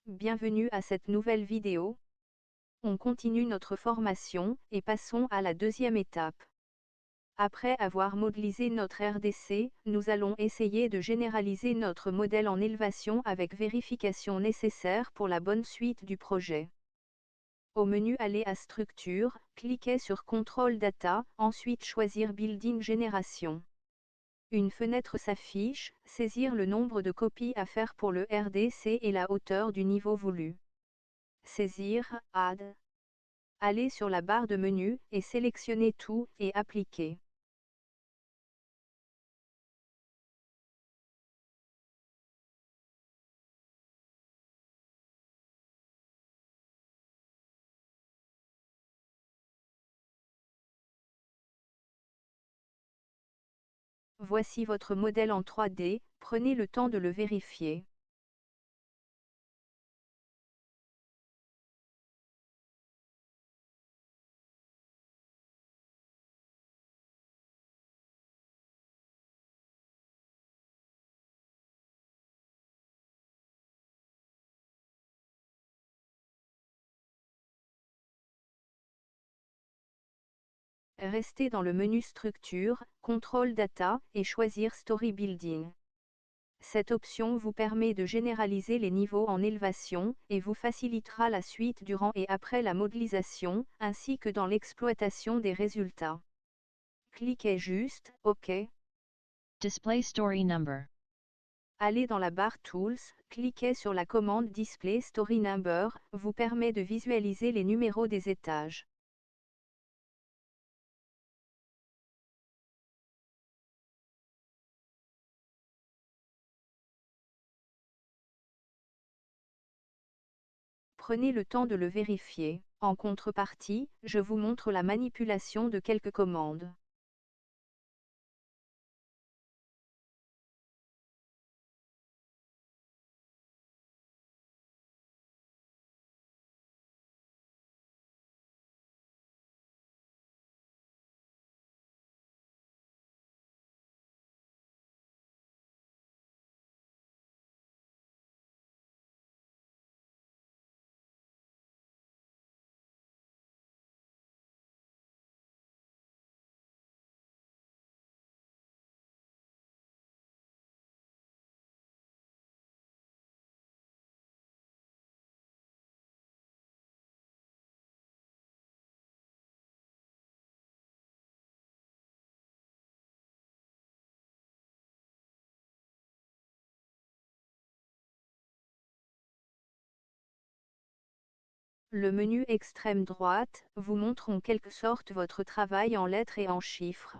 Bienvenue à cette nouvelle vidéo. On continue notre formation, et passons à la deuxième étape. Après avoir modélisé notre RDC, nous allons essayer de généraliser notre modèle en élévation avec vérification nécessaire pour la bonne suite du projet. Au menu Aller à Structure, cliquez sur Control Data, ensuite choisir Building Génération. Une fenêtre s'affiche, saisir le nombre de copies à faire pour le RDC et la hauteur du niveau voulu. Saisir, Add. Allez sur la barre de menu, et sélectionnez tout, et appliquez. Voici votre modèle en 3D, prenez le temps de le vérifier. Restez dans le menu Structure, Control Data, et choisir Story Building. Cette option vous permet de généraliser les niveaux en élévation, et vous facilitera la suite durant et après la modélisation, ainsi que dans l'exploitation des résultats. Cliquez juste OK. Display Story Number. Allez dans la barre Tools, cliquez sur la commande Display Story Number, vous permet de visualiser les numéros des étages. Prenez le temps de le vérifier. En contrepartie, je vous montre la manipulation de quelques commandes. Le menu extrême droite vous montre en quelque sorte votre travail en lettres et en chiffres.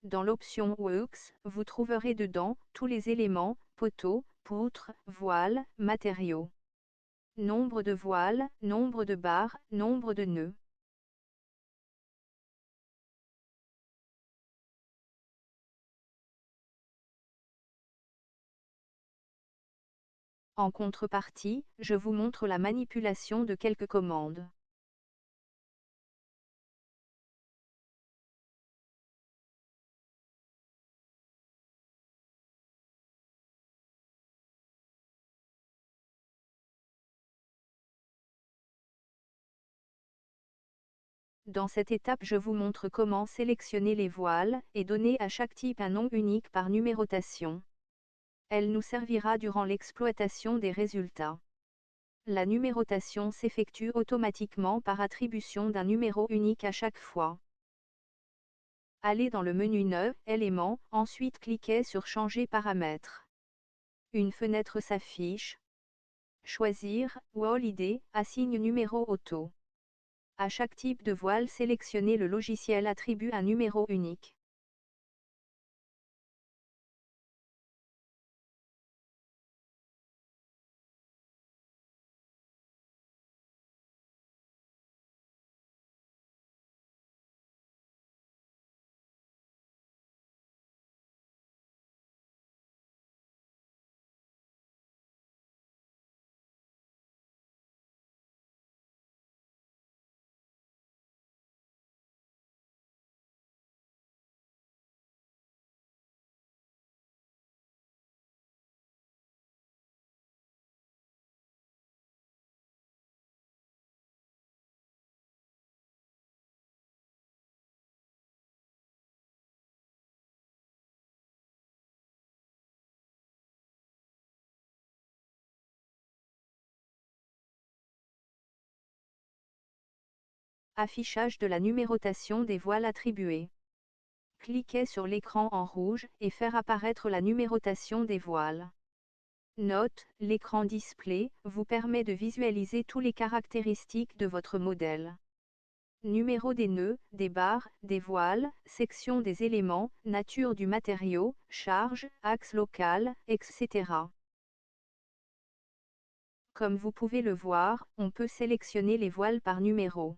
Dans l'option Works, vous trouverez dedans tous les éléments, poteaux, poutres, voiles, matériaux. Nombre de voiles, nombre de barres, nombre de nœuds. En contrepartie, je vous montre la manipulation de quelques commandes. Dans cette étape, je vous montre comment sélectionner les voiles, et donner à chaque type un nom unique par numérotation. Elle nous servira durant l'exploitation des résultats. La numérotation s'effectue automatiquement par attribution d'un numéro unique à chaque fois. Allez dans le menu Neuf, Éléments, ensuite cliquez sur Changer paramètres. Une fenêtre s'affiche. Choisir, Wall ID, assigne numéro auto. À chaque type de voile sélectionnez le logiciel attribue un numéro unique. Affichage de la numérotation des voiles attribuées. Cliquez sur l'écran en rouge et faire apparaître la numérotation des voiles. Note, l'écran display vous permet de visualiser tous les caractéristiques de votre modèle. Numéro des nœuds, des barres, des voiles, section des éléments, nature du matériau, charge, axe local, etc. Comme vous pouvez le voir, on peut sélectionner les voiles par numéro.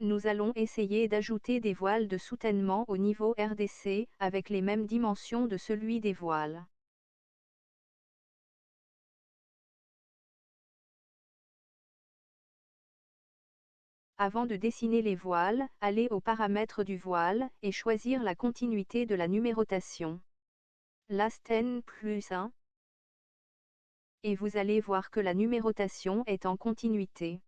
Nous allons essayer d'ajouter des voiles de soutènement au niveau RDC, avec les mêmes dimensions de celui des voiles. Avant de dessiner les voiles, allez aux paramètres du voile, et choisir la continuité de la numérotation. Last N plus 1. Et vous allez voir que la numérotation est en continuité.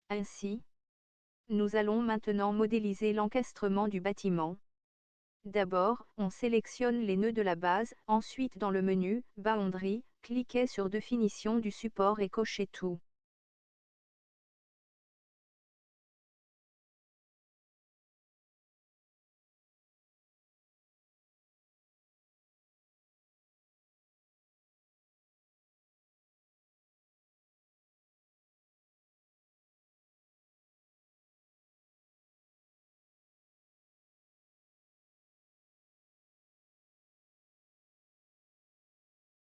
Ainsi, nous allons maintenant modéliser l'encastrement du bâtiment. D'abord, on sélectionne les nœuds de la base, ensuite dans le menu « Boundary », cliquez sur « Définition du support » et cochez tout.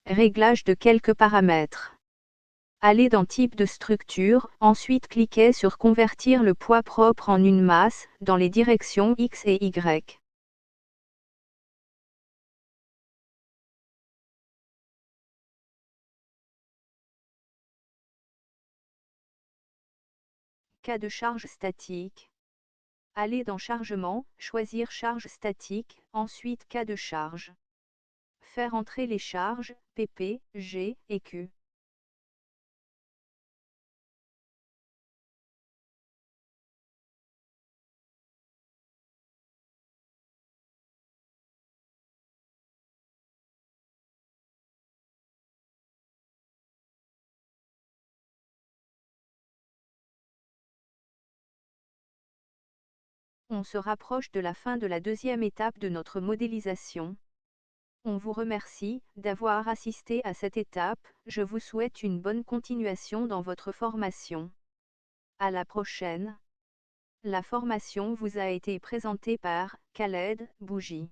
Réglage de quelques paramètres. Allez dans Type de structure, ensuite cliquez sur Convertir le poids propre en une masse, dans les directions X et Y. Cas de charge statique. Allez dans Chargement, choisir Charge statique, ensuite Cas de charge. Faire entrer les charges, PP, G et Q. On se rapproche de la fin de la deuxième étape de notre modélisation. On vous remercie d'avoir assisté à cette étape, je vous souhaite une bonne continuation dans votre formation. À la prochaine. La formation vous a été présentée par Khaled Bougie.